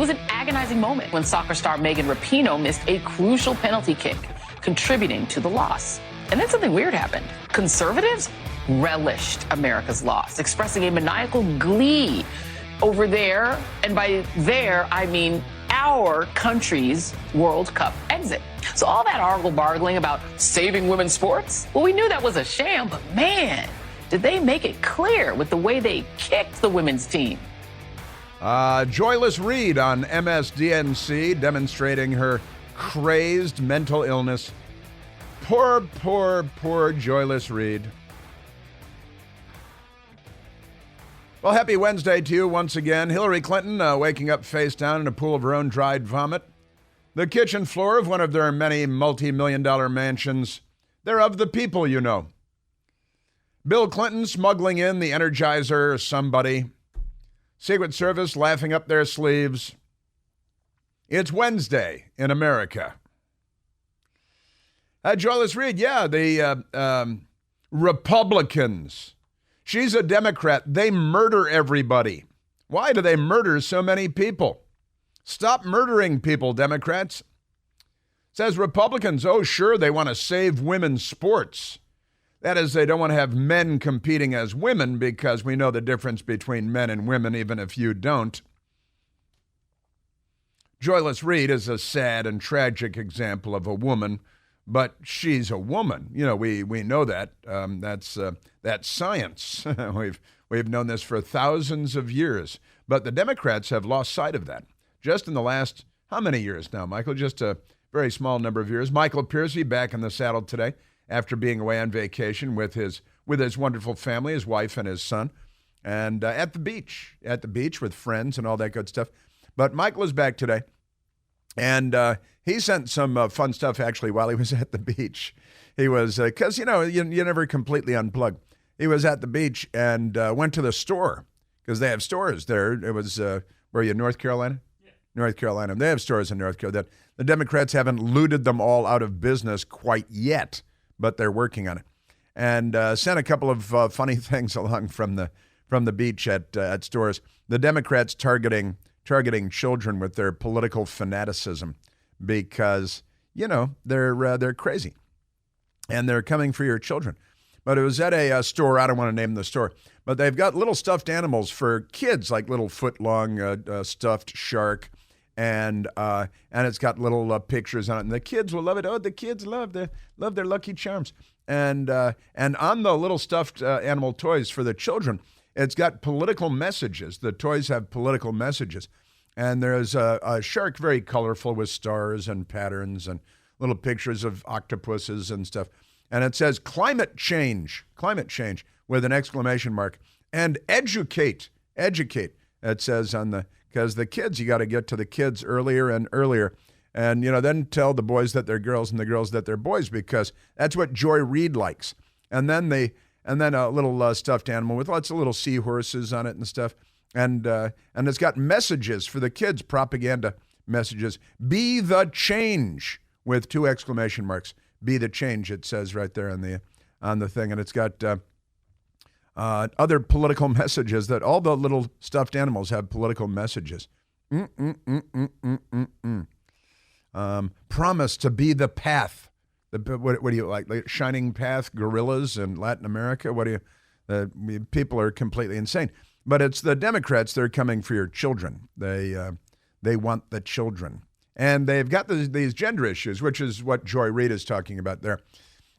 was an agonizing moment when soccer star Megan Rapinoe missed a crucial penalty kick, contributing to the loss. And then something weird happened. Conservatives relished America's loss, expressing a maniacal glee over there, and by there, I mean our country's World Cup exit. So all that argle-bargling about saving women's sports, well, we knew that was a sham, but man, did they make it clear with the way they kicked the women's team. Joyless Reed on MSDNC demonstrating her crazed mental illness. Poor Joyless Reed. Well, happy Wednesday to you once again. Hillary Clinton waking up face down in a pool of her own dried vomit. The kitchen floor of one of their many multi-million-dollar mansions. They're of the people, you know. Bill Clinton smuggling in the Energizer somebody. Secret Service laughing up their sleeves. It's Wednesday in America. Joyless Reed, yeah, the Republicans. She's a Democrat. They murder everybody. Why do they murder so many people? Stop murdering people, Democrats. Says Republicans, oh, sure, they want to save women's sports. That is, they don't want to have men competing as women because we know the difference between men and women, even if you don't. Joyless Reed is a sad and tragic example of a woman, but she's a woman. You know, we know that. That's science. We've known this for thousands of years. But the Democrats have lost sight of that. Just in the last, how many years now, Michael? Just a very small number of years. Michael Piercy back in the saddle today after being away on vacation with his wonderful family, his wife and his son, and at the beach with friends and all that good stuff. But Michael is back today, and he sent some fun stuff, actually, while he was at the beach. He was, because, you never completely unplug. He was at the beach and went to the store, because they have stores there. It was, where are you, North Carolina? Yeah. North Carolina. They have stores in North Carolina. The Democrats haven't looted them all out of business quite yet, but they're working on it. And sent a couple of funny things along from the beach at stores. The Democrats targeting children with their political fanaticism because, they're crazy. And they're coming for your children. But it was at a store, I don't want to name the store, but they've got little stuffed animals for kids, like little foot-long stuffed shark, and it's got little pictures on it, and the kids will love it. Oh, the kids love their Lucky Charms. And on the little stuffed animal toys for the children, it's got political messages. The toys have political messages. And there's a shark, very colorful with stars and patterns and little pictures of octopuses and stuff. And it says climate change with an exclamation mark, and educate. It says because the kids, you got to get to the kids earlier and earlier. And, then tell the boys that they're girls and the girls that they're boys, because that's what Joy Reid likes. And then a little stuffed animal with lots of little seahorses on it and stuff. And it's got messages for the kids, propaganda messages. Be the change with 2 exclamation marks. Be the change, it says right there on the thing. And it's got other political messages, that all the little stuffed animals have political messages. Promise to be the path. What do you like shining path, gorillas in Latin America? What do you? People are completely insane. But it's the Democrats. They're coming for your children. They want the children, and they've got these gender issues, which is what Joy Reid is talking about there.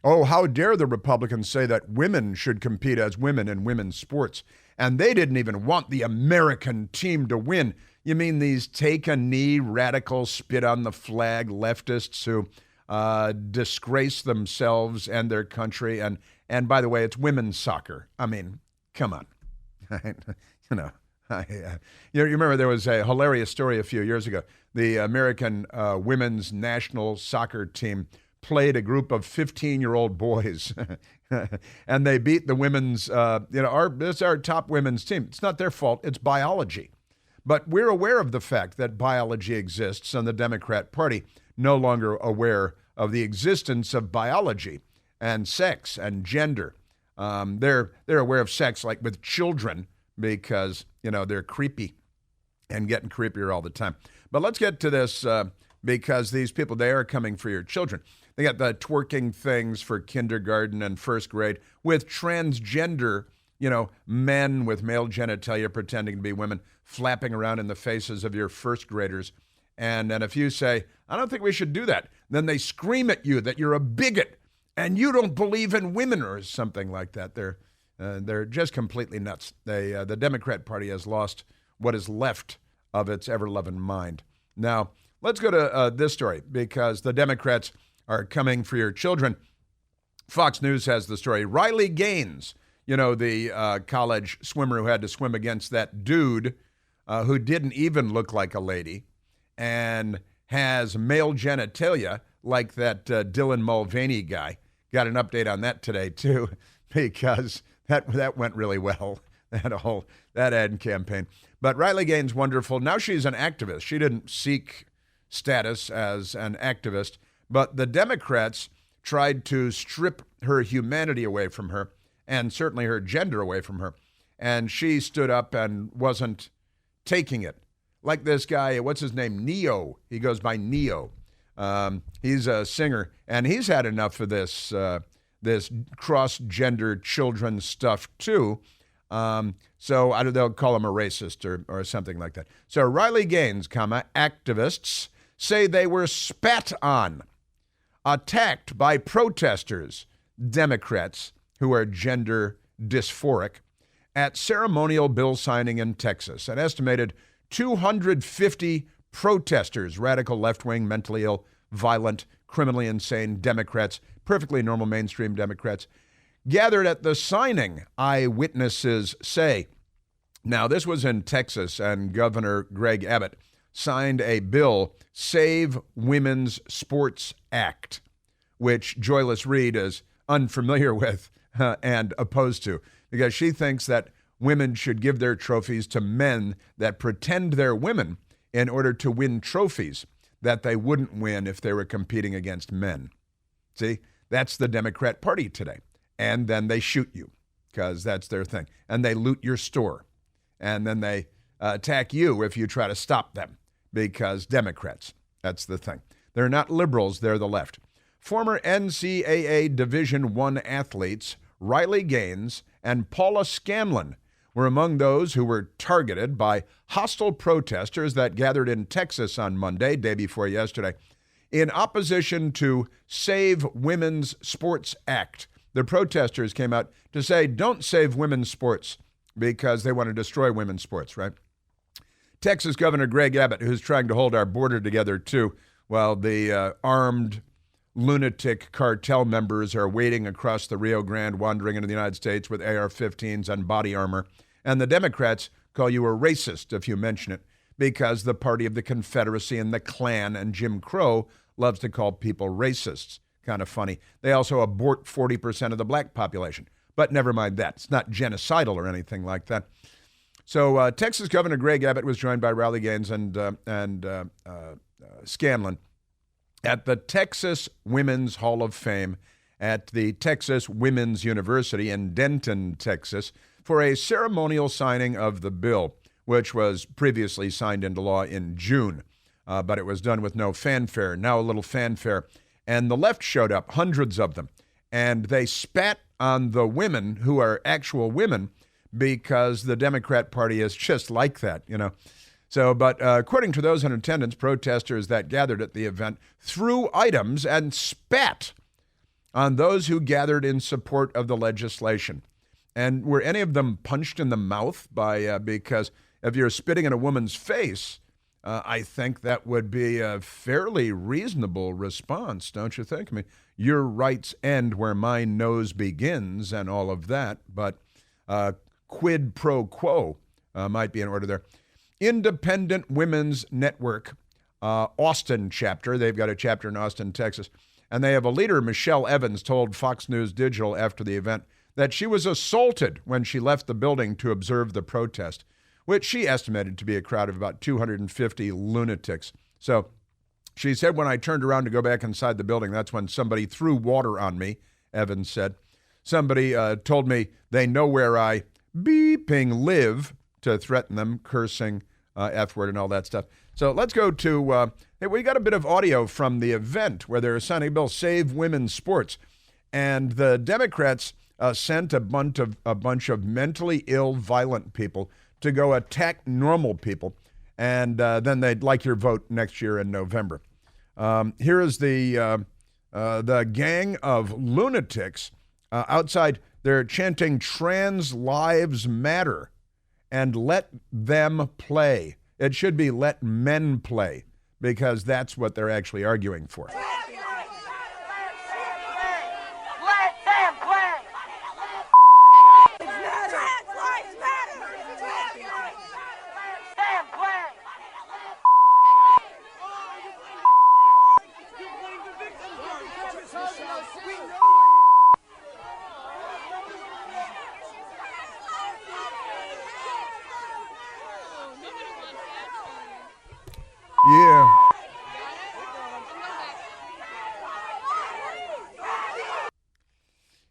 Oh, how dare the Republicans say that women should compete as women in women's sports, and they didn't even want the American team to win. You mean these take-a-knee, radical, spit-on-the-flag leftists who disgrace themselves and their country? And by the way, it's women's soccer. I mean, come on. You remember there was a hilarious story a few years ago. The American women's national soccer team played a group of 15-year-old boys, and they beat the women's, it's our top women's team. It's not their fault. It's biology. But we're aware of the fact that biology exists, and the Democrat Party no longer aware of the existence of biology and sex and gender. They're aware of sex, like with children, because, they're creepy. and getting creepier all the time. But let's get to this because these people, they are coming for your children. They got the twerking things for kindergarten and first grade with transgender, men with male genitalia pretending to be women flapping around in the faces of your first graders. And if you say, I don't think we should do that, then they scream at you that you're a bigot and you don't believe in women or something like that. They're just completely nuts. The Democrat Party has lost what is left of its ever-loving mind. Now, let's go to this story because the Democrats are coming for your children. Fox News has the story. Riley Gaines, the college swimmer who had to swim against that dude who didn't even look like a lady and has male genitalia like that Dylan Mulvaney guy. Got an update on that today, too, because that went really well, that ad campaign. But Riley Gaines, wonderful. Now she's an activist. She didn't seek status as an activist, but the Democrats tried to strip her humanity away from her and certainly her gender away from her. And she stood up and wasn't taking it. Like this guy, what's his name? Neo. He goes by Neo. He's a singer, and he's had enough of this cross-gender children stuff too. So they'll call him a racist or something like that. So Riley Gaines, activists say they were spat on, attacked by protesters, Democrats who are gender dysphoric, at ceremonial bill signing in Texas. An estimated 250 protesters, radical left-wing, mentally ill, violent, criminally insane Democrats, perfectly normal mainstream Democrats, gathered at the signing, eyewitnesses say. Now, this was in Texas, and Governor Greg Abbott signed a bill, Save Women's Sports Act, which Joyless Reed is unfamiliar with and opposed to, because she thinks that women should give their trophies to men that pretend they're women in order to win trophies that they wouldn't win if they were competing against men. See, that's the Democrat Party today. And then they shoot you because that's their thing. And they loot your store. And then they attack you if you try to stop them because Democrats, that's the thing. They're not liberals, they're the left. Former NCAA Division I athletes Riley Gaines and Paula Scanlon were among those who were targeted by hostile protesters that gathered in Texas on Monday, day before yesterday, in opposition to Save Women's Sports Act. The protesters came out to say, don't save women's sports, because they want to destroy women's sports, right? Texas Governor Greg Abbott, who's trying to hold our border together too, while the armed lunatic cartel members are waiting across the Rio Grande, wandering into the United States with AR-15s and body armor. And the Democrats call you a racist if you mention it, because the party of the Confederacy and the Klan and Jim Crow loves to call people racists. Kind of funny. They also abort 40% of the black population. But never mind that. It's not genocidal or anything like that. So Texas Governor Greg Abbott was joined by Riley Gaines and Scanlon at the Texas Women's Hall of Fame at the Texas Women's University in Denton, Texas, for a ceremonial signing of the bill, which was previously signed into law in June. But it was done with no fanfare. Now a little fanfare. And the left showed up, hundreds of them, and they spat on the women who are actual women because the Democrat Party is just like that, So, but according to those in attendance, protesters that gathered at the event threw items and spat on those who gathered in support of the legislation. And were any of them punched in the mouth because if you're spitting in a woman's face, I think that would be a fairly reasonable response, don't you think? I mean, your rights end where my nose begins and all of that, but quid pro quo might be in order there. Independent Women's Network, Austin chapter. They've got a chapter in Austin, Texas. And they have a leader, Michelle Evans, told Fox News Digital after the event that she was assaulted when she left the building to observe the protest, which she estimated to be a crowd of about 250 lunatics. So she said, when I turned around to go back inside the building, that's when somebody threw water on me, Evans said. Somebody told me they know where I beeping live to threaten them, cursing F word and all that stuff. So let's go to, hey, we got a bit of audio from the event where they're signing a bill, Save Women's Sports. And the Democrats sent a bunch of mentally ill, violent people to go attack normal people. And then they'd like your vote next year in November. Here is the gang of lunatics outside. They're chanting "Trans Lives Matter" and "Let them play." It should be "Let men play," because that's what they're actually arguing for. Yeah.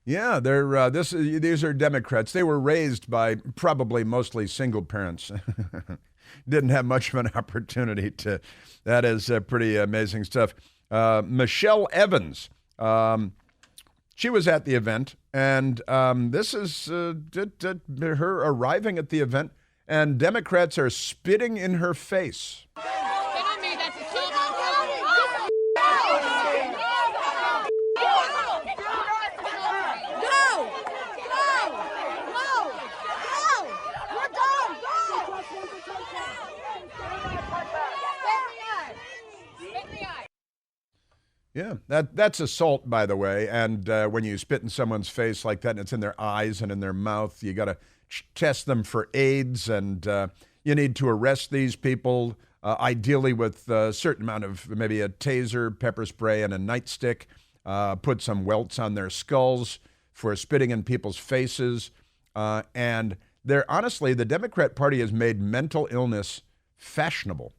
Yeah, these are Democrats. They were raised by probably mostly single parents. Didn't have much of an opportunity to. That is pretty amazing stuff. Michelle Evans, she was at the event, and this is her arriving at the event, and Democrats are spitting in her face. Yeah, that's assault, by the way. And when you spit in someone's face like that and it's in their eyes and in their mouth, you got to test them for AIDS, and you need to arrest these people, ideally with a certain amount of maybe a taser, pepper spray, and a nightstick. Put some welts on their skulls for spitting in people's faces. And honestly, the Democrat Party has made mental illness fashionable.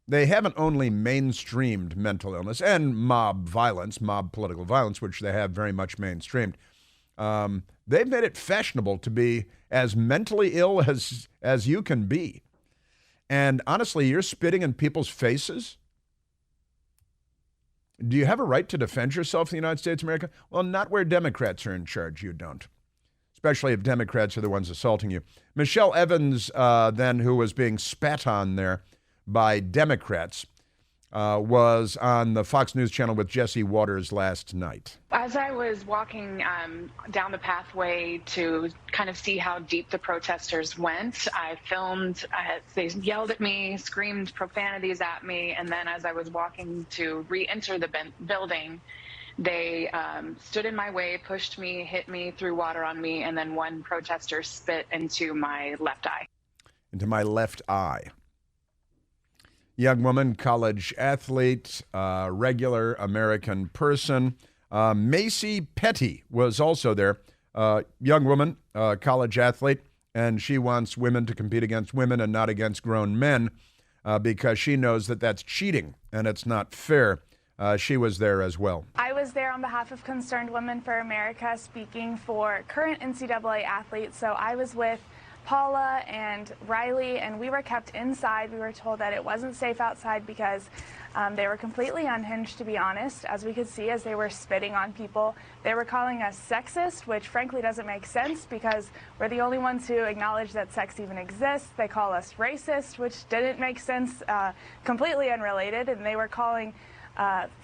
They haven't only mainstreamed mental illness and mob violence, mob political violence, which they have very much mainstreamed. They've made it fashionable to be as mentally ill as you can be. And honestly, you're spitting in people's faces. Do you have a right to defend yourself in the United States of America? Well, not where Democrats are in charge. You don't. Especially if Democrats are the ones assaulting you. Michelle Evans, then, who was being spat on there by Democrats, was on the Fox News channel with Jesse Waters last night. As I was walking down the pathway to kind of see how deep the protesters went, I filmed. They yelled at me, screamed profanities at me, and then as I was walking to re-enter the building, they stood in my way, pushed me, hit me, threw water on me, and then one protester spit into my left eye. Into my left eye. Young woman, college athlete, regular American person. Macy Petty was also there. Young woman, college athlete, and she wants women to compete against women and not against grown men because she knows that that's cheating and it's not fair. She was there as well. I was there on behalf of Concerned Women for America, speaking for current NCAA athletes. So I was with Paula and Riley, and we were kept inside. We were told that it wasn't safe outside because they were completely unhinged, to be honest. As we could see, as they were spitting on people, they were calling us sexist, which frankly doesn't make sense because we're the only ones who acknowledge that sex even exists. They call us racist, which didn't make sense, completely unrelated. And they were calling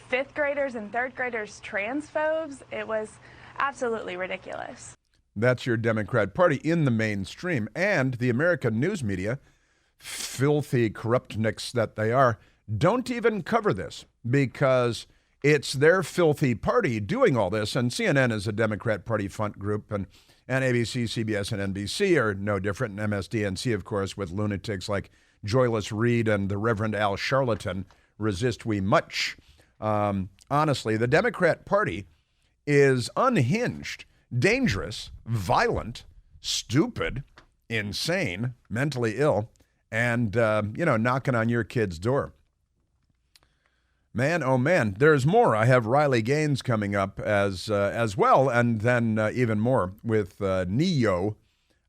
fifth graders and third graders transphobes. It was absolutely ridiculous. That's your Democrat Party in the mainstream. And the American news media, filthy corruptniks that they are, don't even cover this because it's their filthy party doing all this. And CNN is a Democrat Party front group, and ABC, CBS, and NBC are no different. And MSDNC, of course, with lunatics like Joyless Reed and the Reverend Al Charlatan, resist we much. Honestly, the Democrat Party is unhinged, dangerous, violent, stupid, insane, mentally ill, and, knocking on your kid's door. Man, oh man, there's more. I have Riley Gaines coming up as well, and then even more with Neo,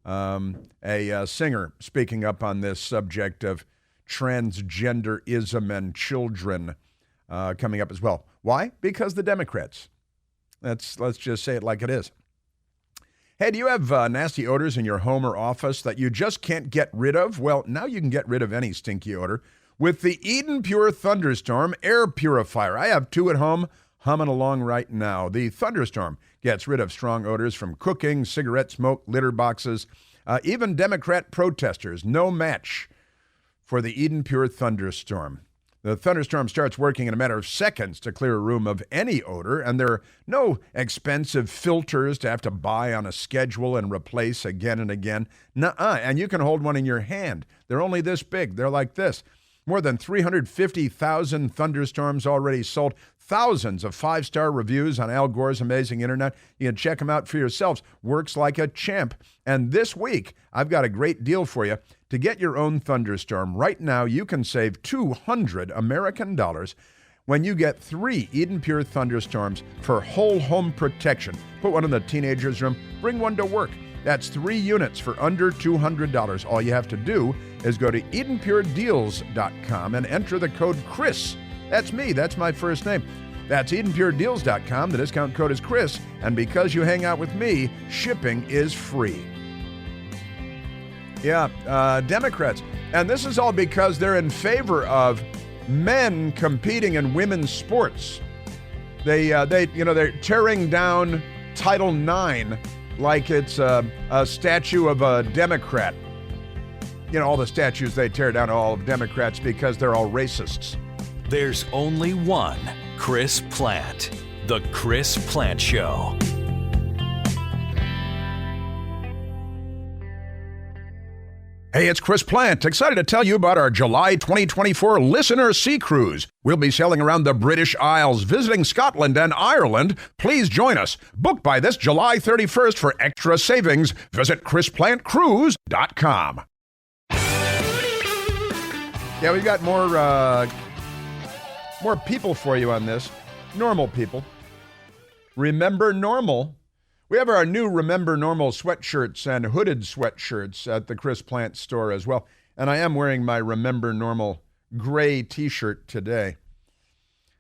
a singer speaking up on this subject of transgenderism and children coming up as well. Why? Because the Democrats. Let's just say it like it is. Hey, do you have nasty odors in your home or office that you just can't get rid of? Well, now you can get rid of any stinky odor with the Eden Pure Thunderstorm Air Purifier. I have two at home humming along right now. The Thunderstorm gets rid of strong odors from cooking, cigarette smoke, litter boxes, even Democrat protesters. No match for the Eden Pure Thunderstorm. The Thunderstorm starts working in a matter of seconds to clear a room of any odor, and there are no expensive filters to have to buy on a schedule and replace again and again. Nuh-uh, and you can hold one in your hand. They're only this big. They're like this. More than 350,000 Thunderstorms already sold. Thousands of 5-star reviews on Al Gore's amazing internet. You can check them out for yourselves. Works like a champ. And this week, I've got a great deal for you. To get your own Thunderstorm, right now you can save $200 American dollars when you get 3 Eden Pure Thunderstorms for whole home protection. Put one in the teenager's room, bring one to work. That's 3 units for under $200. All you have to do is go to EdenPureDeals.com and enter the code Chris. That's me. That's my first name. That's EdenPureDeals.com. The discount code is Chris. And because you hang out with me, shipping is free. Yeah, Democrats. And this is all because they're in favor of men competing in women's sports. They're tearing down Title IX like it's a statue of a Democrat. You know, all the statues they tear down are all of Democrats because they're all racists. There's only one Chris Plant. The Chris Plant Show. Hey, it's Chris Plant. Excited to tell you about our July 2024 Listener Sea Cruise. We'll be sailing around the British Isles, visiting Scotland and Ireland. Please join us. Book by this July 31st for extra savings. Visit ChrisPlantCruise.com. Yeah, we've got more people for you on this. Normal people. Remember normal. We have our new Remember Normal sweatshirts and hooded sweatshirts at the Chris Plant store as well. And I am wearing my Remember Normal gray t-shirt today.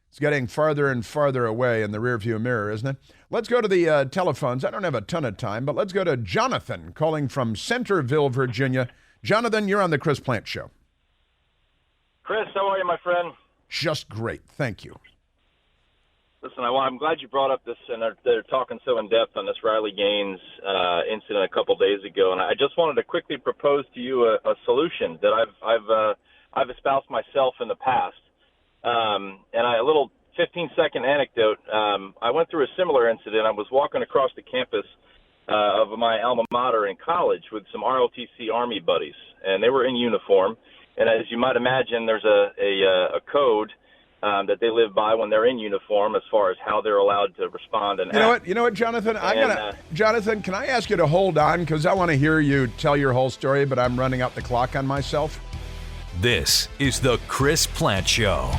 It's getting farther and farther away in the rearview mirror, isn't it? Let's go to the telephones. I don't have a ton of time, but let's go to Jonathan calling from Centerville, Virginia. Jonathan, you're on the Chris Plant Show. Chris, how are you, my friend? Just great. Thank you. Listen, I'm glad you brought up this, and they're talking so in depth on this Riley Gaines incident a couple days ago, and I just wanted to quickly propose to you a solution that I've espoused myself in the past. And a little 15-second anecdote. I went through a similar incident. I was walking across the campus of my alma mater in college with some ROTC Army buddies, and they were in uniform. And as you might imagine, there's a code that they live by when they're in uniform as far as how they're allowed to respond and act. You know what, Jonathan? Jonathan, can I ask you to hold on because I want to hear you tell your whole story, but I'm running out the clock on myself. This is the Chris Plant Show.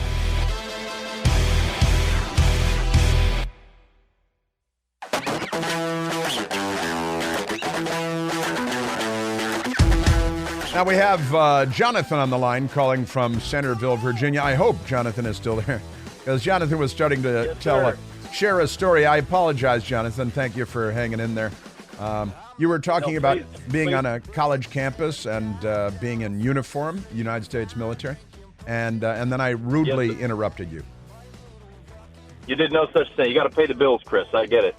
Now we have Jonathan on the line calling from Centerville, Virginia. I hope Jonathan is still there because Jonathan was starting to share a story. I apologize, Jonathan. Thank you for hanging in there. You were talking about being on a college campus and being in uniform, United States military, and then I rudely interrupted you. You did no such thing. You got to pay the bills, Chris. I get it.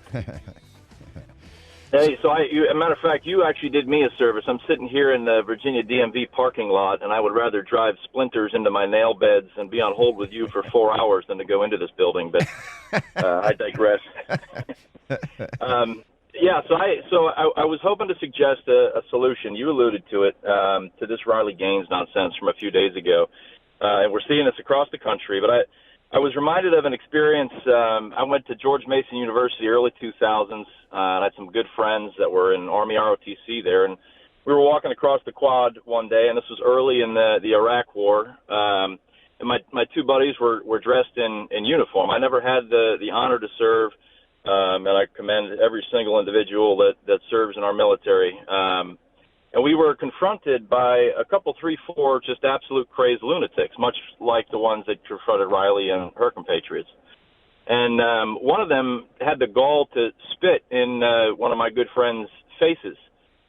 Hey, so as a matter of fact, you actually did me a service. I'm sitting here in the Virginia DMV parking lot, and I would rather drive splinters into my nail beds and be on hold with you for 4 hours than to go into this building. But I digress. So I was hoping to suggest a solution. You alluded to it, to this Riley Gaines nonsense from a few days ago. And we're seeing this across the country. But I was reminded of an experience. I went to George Mason University early 2000s. And I had some good friends that were in Army ROTC there. And we were walking across the quad one day, and this was early in the Iraq War. And my two buddies were dressed in uniform. I never had the honor to serve, and I commend every single individual that serves in our military. And we were confronted by a couple, 3, 4 just absolute crazed lunatics, much like the ones that confronted Riley and her compatriots. And one of them had the gall to spit in one of my good friend's faces.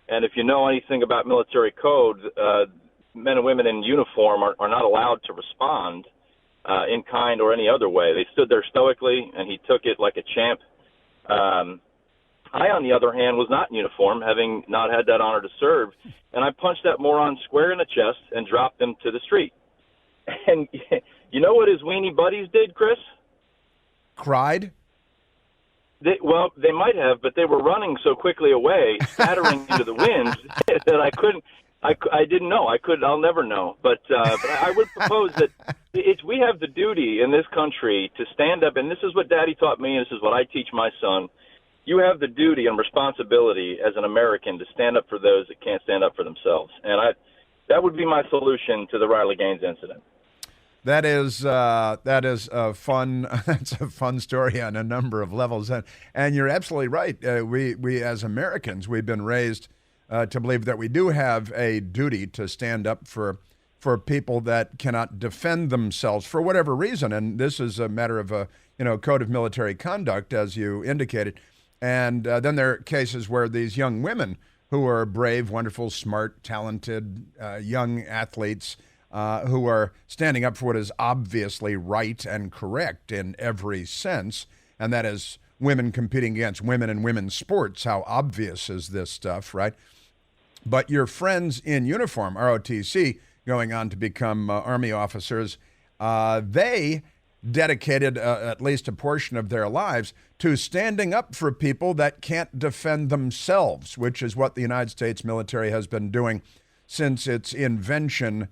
And if you know anything about military code, men and women in uniform are not allowed to respond in kind or any other way. They stood there stoically, and he took it like a champ. I, on the other hand, was not in uniform, having not had that honor to serve, and I punched that moron square in the chest and dropped him to the street. And you know what his weenie buddies did, Chris? Cried? They might have, but they were running so quickly away, scattering into the wind, that I couldn't. I didn't know. I'll never know. But I would propose that we have the duty in this country to stand up, and this is what Daddy taught me, and this is what I teach my son. You have the duty and responsibility as an American to stand up for those that can't stand up for themselves. And that would be my solution to the Riley Gaines incident. That is a fun. That's a fun story on a number of levels, and you're absolutely right. We as Americans, we've been raised to believe that we do have a duty to stand up for people that cannot defend themselves for whatever reason, and this is a matter of a code of military conduct, as you indicated. And then there are cases where these young women who are brave, wonderful, smart, talented young athletes. Who are standing up for what is obviously right and correct in every sense, and that is women competing against women in women's sports. How obvious is this stuff, right? But your friends in uniform, ROTC, going on to become Army officers, they dedicated at least a portion of their lives to standing up for people that can't defend themselves, which is what the United States military has been doing since its invention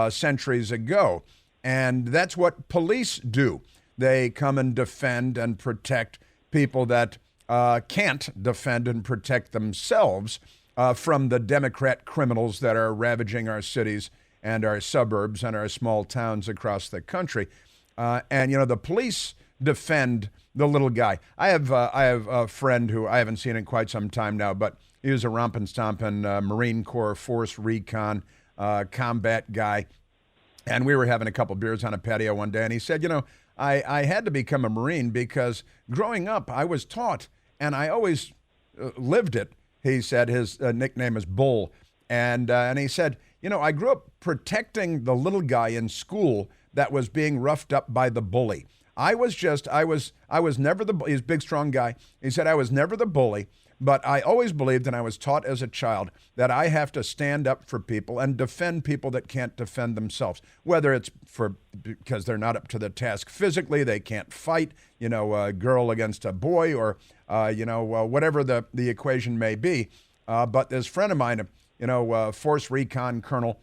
centuries ago. And that's what police do. They come and defend and protect people that can't defend and protect themselves from the Democrat criminals that are ravaging our cities and our suburbs and our small towns across the country. And the police defend the little guy. I have a friend who I haven't seen in quite some time now, but he was a rompin' stompin' Marine Corps Force Recon combat guy, and we were having a couple beers on a patio one day, and he said, I had to become a Marine because growing up I was taught, and I always lived it. He said his nickname is Bull, and he said, I grew up protecting the little guy in school that was being roughed up by the bully. I was never the bully. He's a big, strong guy. He said, I was never the bully. But I always believed, and I was taught as a child, that I have to stand up for people and defend people that can't defend themselves, whether it's because they're not up to the task physically, they can't fight, a girl against a boy, or, whatever the equation may be. But this friend of mine, Force Recon Colonel,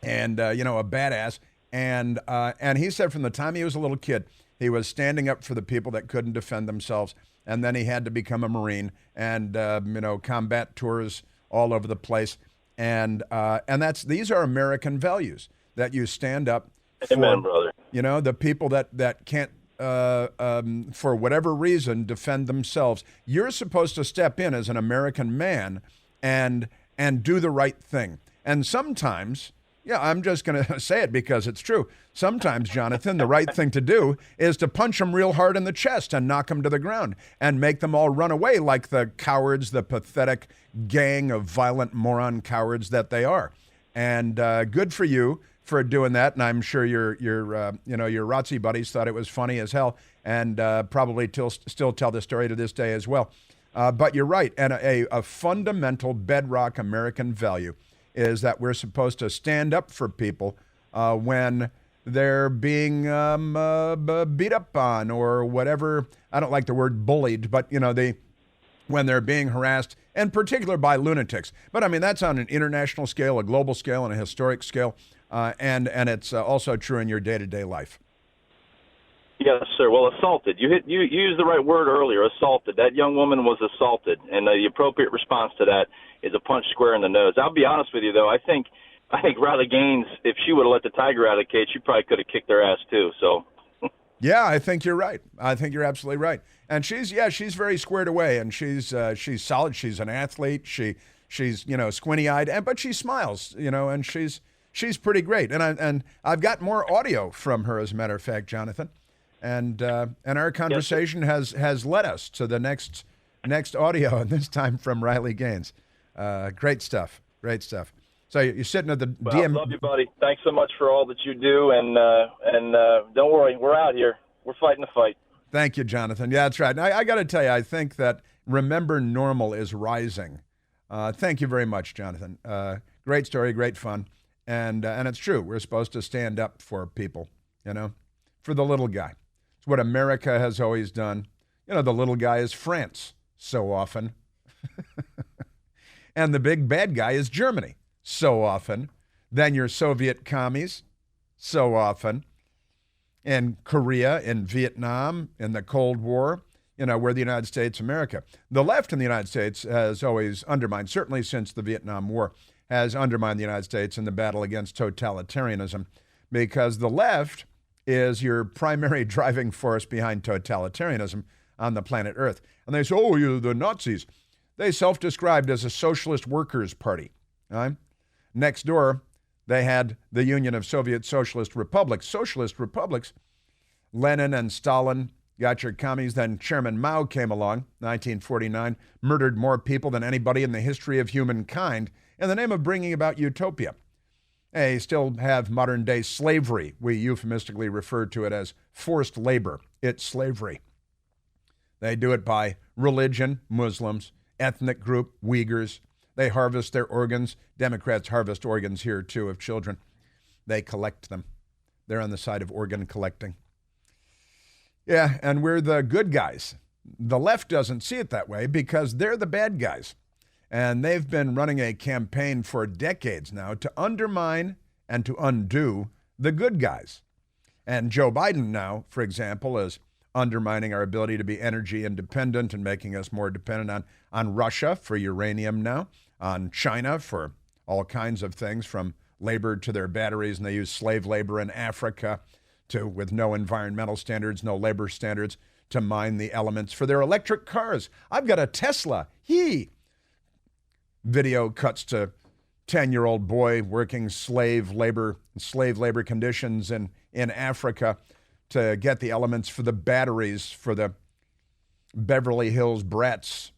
and, a badass, and he said from the time he was a little kid, he was standing up for the people that couldn't defend themselves. And then he had to become a Marine, and combat tours all over the place, and these are American values that you stand up for. Amen, brother. The people that can't for whatever reason defend themselves. You're supposed to step in as an American man and do the right thing. And sometimes, I'm just going to say it because it's true. Sometimes, Jonathan, the right thing to do is to punch them real hard in the chest and knock them to the ground and make them all run away like the cowards, the pathetic gang of violent moron cowards that they are. And good for you for doing that. And I'm sure your ROTC buddies thought it was funny as hell, and probably still tell the story to this day as well. But you're right. And a fundamental bedrock American value is that we're supposed to stand up for people when they're being beat up on or whatever. I don't like the word bullied, but when they're being harassed, in particular by lunatics. But I mean, that's on an international scale, a global scale, and a historic scale, and it's also true in your day-to-day life. Yes, sir. Well, assaulted. You used the right word earlier, assaulted. That young woman was assaulted, and the appropriate response to that is a punch square in the nose. I'll be honest with you, though. I think Riley Gaines, if she would have let the tiger out of the cage, she probably could have kicked their ass too. So. Yeah, I think you're right. I think you're absolutely right. And she's very squared away, and she's solid. She's an athlete. She She's, squinty-eyed, but she smiles, and she's pretty great. And I've got more audio from her, as a matter of fact, Jonathan. And our conversation has led us to the next audio, and this time from Riley Gaines. Great stuff. So you're sitting at the DM. Love you, buddy. Thanks so much for all that you do, and don't worry, we're out here. We're fighting the fight. Thank you, Jonathan. Yeah, that's right. I got to tell you, I think that Remember Normal is rising. Thank you very much, Jonathan. Great story, great fun, and it's true. We're supposed to stand up for people, for the little guy. It's what America has always done. The little guy is France so often, and the big bad guy is Germany so often. Then your Soviet commies so often. In Korea, in Vietnam, in the Cold War, we're the United States of America. The left in the United States has always undermined, certainly since the Vietnam War, has undermined the United States in the battle against totalitarianism, because the left is your primary driving force behind totalitarianism on the planet Earth. And they say, oh, you're the Nazis. They self-described as a socialist workers' party. Right? Next door, they had the Union of Soviet Socialist Republics. Socialist republics, Lenin and Stalin got your commies. Then Chairman Mao came along, 1949, murdered more people than anybody in the history of humankind in the name of bringing about utopia. They still have modern-day slavery. We euphemistically refer to it as forced labor. It's slavery. They do it by religion, Muslims, ethnic group, Uyghurs. They harvest their organs. Democrats harvest organs here, too, of children. They collect them. They're on the side of organ collecting. Yeah, and we're the good guys. The left doesn't see it that way because they're the bad guys. And they've been running a campaign for decades now to undermine and to undo the good guys. And Joe Biden now, for example, is undermining our ability to be energy independent and making us more dependent on Russia for uranium now, on China for all kinds of things, from labor to their batteries, and they use slave labor in Africa with no environmental standards, no labor standards, to mine the elements for their electric cars. I've got a Tesla. Video cuts to 10-year-old boy working slave labor conditions in Africa to get the elements for the batteries for the Beverly Hills brats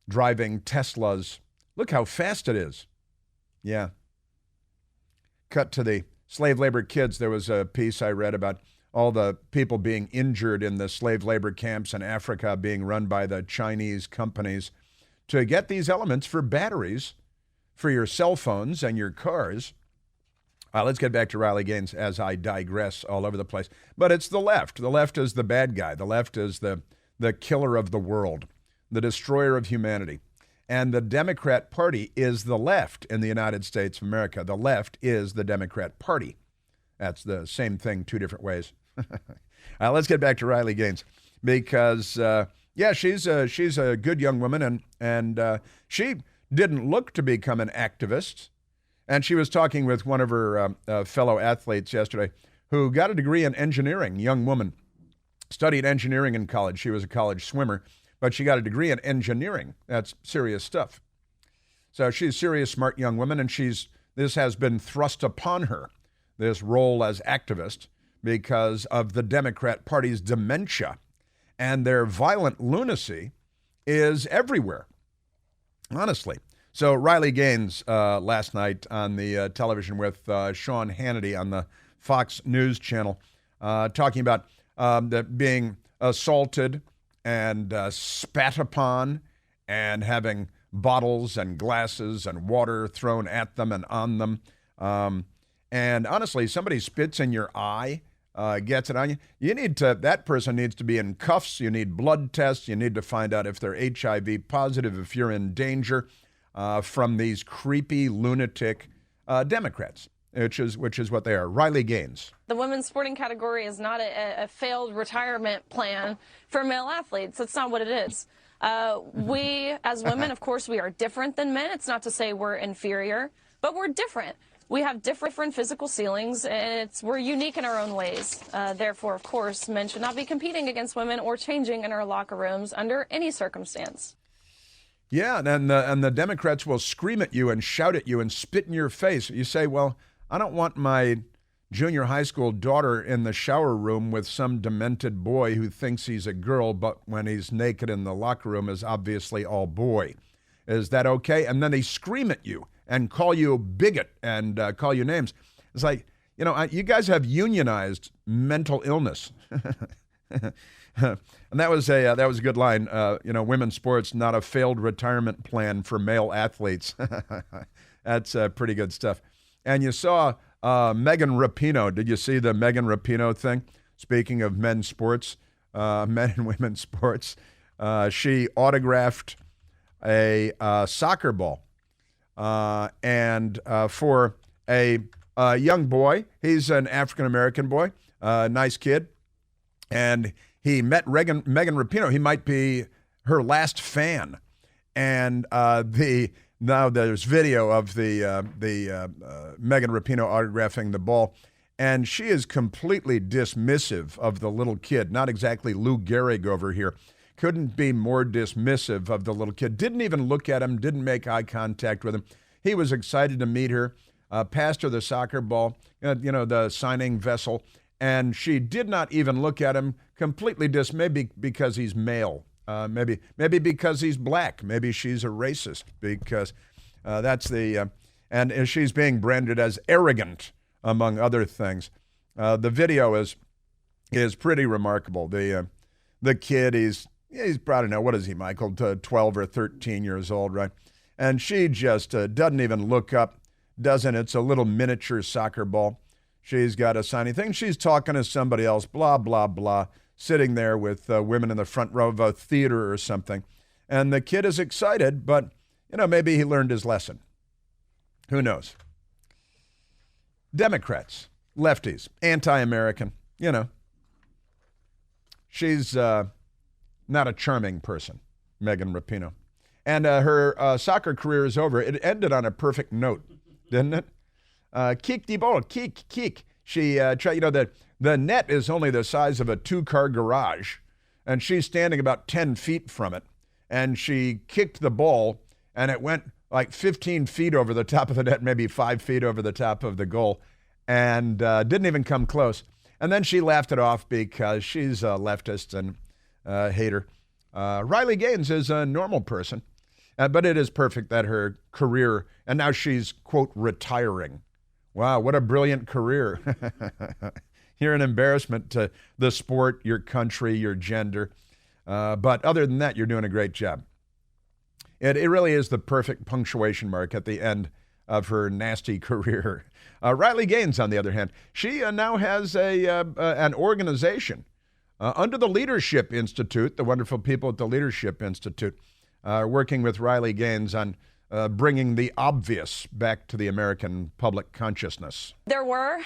driving Teslas. Look how fast it is. Yeah. Cut to the slave labor kids. There was a piece I read about all the people being injured in the slave labor camps in Africa being run by the Chinese companies to get these elements for batteries for your cell phones and your cars. Let's get back to Riley Gaines as I digress all over the place. But it's the left. The left is the bad guy. The left is the killer of the world, the destroyer of humanity. And the Democrat Party is the left in the United States of America. The left is the Democrat Party. That's the same thing, two different ways. Let's get back to Riley Gaines because, she's a good young woman, and she didn't look to become an activist. And she was talking with one of her fellow athletes yesterday who got a degree in engineering, young woman, studied engineering in college. She was a college swimmer, but she got a degree in engineering. That's serious stuff. So she's a serious, smart young woman, and this has been thrust upon her, this role as activist, because of the Democrat Party's dementia, and their violent lunacy is everywhere, honestly. So Riley Gaines last night on the television with Sean Hannity on the Fox News channel, talking about being assaulted and spat upon and having bottles and glasses and water thrown at them and on them. And honestly, somebody spits in your eye, gets it on you. That person needs to be in cuffs. You need blood tests. You need to find out if they're HIV positive, if you're in danger from these creepy, lunatic Democrats, which is what they are. Riley Gaines. The women's sporting category is not a failed retirement plan for male athletes. That's not what it is. We, as women, of course, we are different than men. It's not to say we're inferior, but we're different. We have different physical ceilings, and we're unique in our own ways. Therefore, of course, men should not be competing against women or changing in our locker rooms under any circumstance. Yeah, and the Democrats will scream at you and shout at you and spit in your face. You say, well, I don't want my junior high school daughter in the shower room with some demented boy who thinks he's a girl, but when he's naked in the locker room is obviously all boy. Is that okay? And then they scream at you and call you a bigot and call you names. It's like, you guys have unionized mental illness. And that was a good line. Women's sports, not a failed retirement plan for male athletes. That's pretty good stuff. And you saw Megan Rapinoe. Did you see the Megan Rapinoe thing? Speaking of men's sports, men and women's sports, she autographed a soccer ball, and for a young boy, he's an African American boy, nice kid, and he met Megan Rapinoe. He might be her last fan, and now there's video of the Megan Rapinoe autographing the ball, and she is completely dismissive of the little kid. Not exactly Lou Gehrig over here. Couldn't be more dismissive of the little kid. Didn't even look at him. Didn't make eye contact with him. He was excited to meet her. Passed her the soccer ball, the signing vessel, and she did not even look at him. Completely maybe because he's male, maybe because he's black, maybe she's a racist because that's and she's being branded as arrogant among other things. The video is pretty remarkable. The kid, he's I don't know, what is he, Michael, 12 or 13 years old, right? And she just doesn't even look up. It's a little miniature soccer ball. She's got a signing thing. She's talking to somebody else, blah, blah, blah, sitting there with women in the front row of a theater or something. And the kid is excited, but, maybe he learned his lesson. Who knows? Democrats, lefties, anti-American, She's not a charming person, Megan Rapinoe. And her soccer career is over. It ended on a perfect note, didn't it? Kick the ball, kick. She tried, the net is only the size of a 2-car garage, and she's standing about 10 feet from it, and she kicked the ball, and it went like 15 feet over the top of the net, maybe 5 feet over the top of the goal, and didn't even come close. And then she laughed it off because she's a leftist and hater. Riley Gaines is a normal person, but it is perfect that her career, and now she's, quote, retiring. Wow, what a brilliant career. You're an embarrassment to the sport, your country, your gender. But other than that, you're doing a great job. It really is the perfect punctuation mark at the end of her nasty career. Riley Gaines, on the other hand, she now has an organization under the Leadership Institute, the wonderful people at the Leadership Institute, working with Riley Gaines on bringing the obvious back to the American public consciousness. There were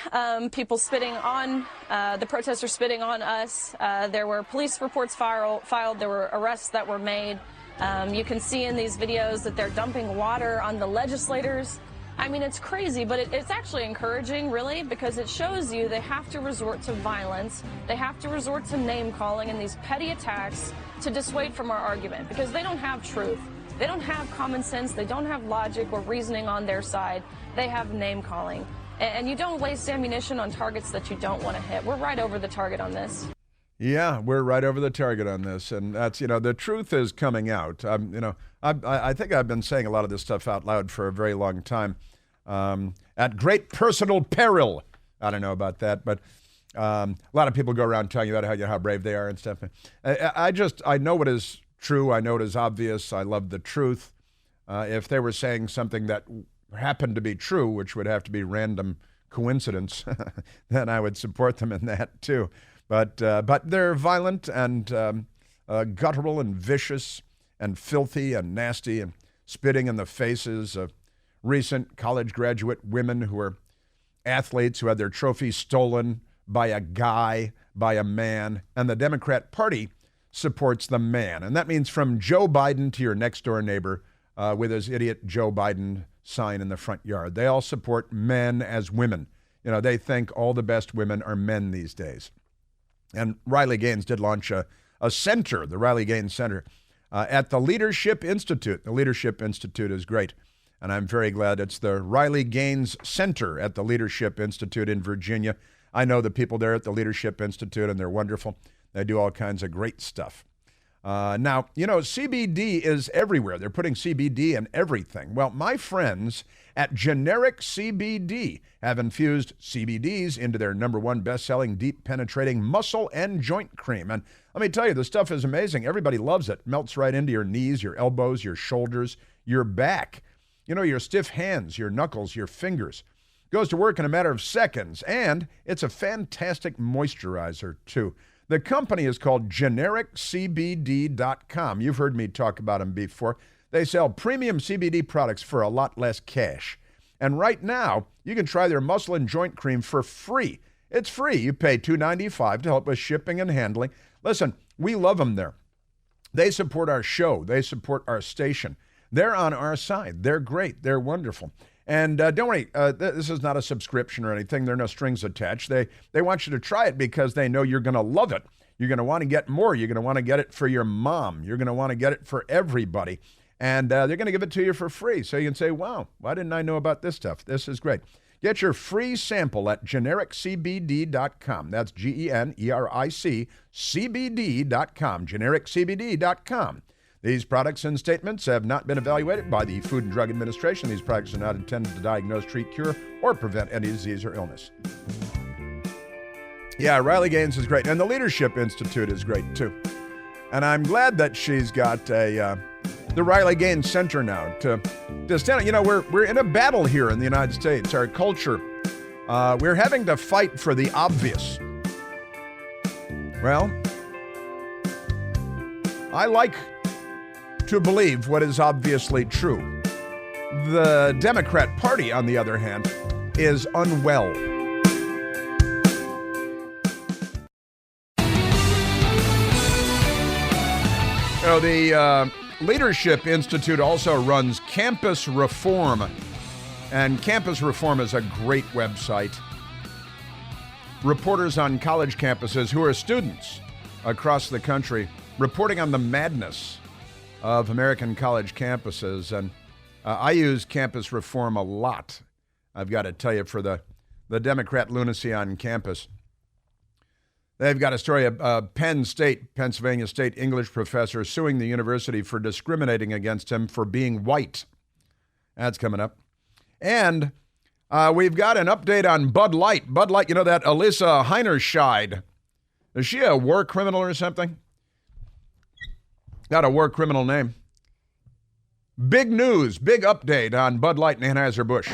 people spitting on, the protesters spitting on us. There were police reports filed. There were arrests that were made. You can see in these videos that they're dumping water on the legislators. I mean, it's crazy, but it's actually encouraging, really, because it shows you they have to resort to violence. They have to resort to name-calling and these petty attacks to dissuade from our argument, because they don't have truth. They don't have common sense. They don't have logic or reasoning on their side. They have name-calling. And you don't waste ammunition on targets that you don't want to hit. We're right over the target on this. Yeah, we're right over the target on this. And that's, the truth is coming out. I think I've been saying a lot of this stuff out loud for a very long time. At great personal peril. I don't know about that, but a lot of people go around telling you about how brave they are and stuff. I know what is true. I know it is obvious. I love the truth. If they were saying something that happened to be true, which would have to be random coincidence, then I would support them in that too. But they're violent and guttural and vicious and filthy and nasty and spitting in the faces of recent college graduate women who are athletes who had their trophies stolen by a guy, by a man. And the Democrat Party supports the man. And that means from Joe Biden to your next door neighbor with his idiot Joe Biden sign in the front yard. They all support men as women. They think all the best women are men these days. And Riley Gaines did launch a center, the Riley Gaines Center, at the Leadership Institute. The Leadership Institute is great, and I'm very glad it's the Riley Gaines Center at the Leadership Institute in Virginia. I know the people there at the Leadership Institute, and they're wonderful. They do all kinds of great stuff. Now, CBD is everywhere. They're putting CBD in everything. Well, my friends at Generic CBD have infused CBDs into their #1 best-selling, deep-penetrating muscle and joint cream. And let me tell you, the stuff is amazing. Everybody loves it. Melts right into your knees, your elbows, your shoulders, your back. Your stiff hands, your knuckles, your fingers. Goes to work in a matter of seconds, and it's a fantastic moisturizer, too. The company is called GenericCBD.com. You've heard me talk about them before. They sell premium CBD products for a lot less cash. And right now, you can try their muscle and joint cream for free. It's free. You pay $2.95 to help with shipping and handling. Listen, we love them there. They support our show. They support our station. They're on our side. They're great. They're wonderful. And don't worry, this is not a subscription or anything. There are no strings attached. They want you to try it because they know you're going to love it. You're going to want to get more. You're going to want to get it for your mom. You're going to want to get it for everybody. And they're going to give it to you for free. So you can say, wow, why didn't I know about this stuff? This is great. Get your free sample at GenericCBD.com. That's GENERIC CBD.com, GenericCBD.com. These products and statements have not been evaluated by the Food and Drug Administration. These products are not intended to diagnose, treat, cure, or prevent any disease or illness. Yeah, Riley Gaines is great. And the Leadership Institute is great, too. And I'm glad that she's got the Riley Gaines Center now to stand. We're in a battle here in the United States. Our culture, we're having to fight for the obvious. Well, I like to believe what is obviously true. The Democrat Party, on the other hand, is unwell. The Leadership Institute also runs Campus Reform, and Campus Reform is a great website. Reporters on college campuses who are students across the country reporting on the madness of American college campuses. And I use Campus Reform a lot, I've got to tell you, for the Democrat lunacy on campus. They've got a story of Penn State, Pennsylvania State English professor suing the university for discriminating against him for being white. That's coming up. And we've got an update on Bud Light. Bud Light, that Alyssa Heinerscheid. Is she a war criminal or something? Got a war criminal name. Big news, big update on Bud Light and Anheuser-Busch.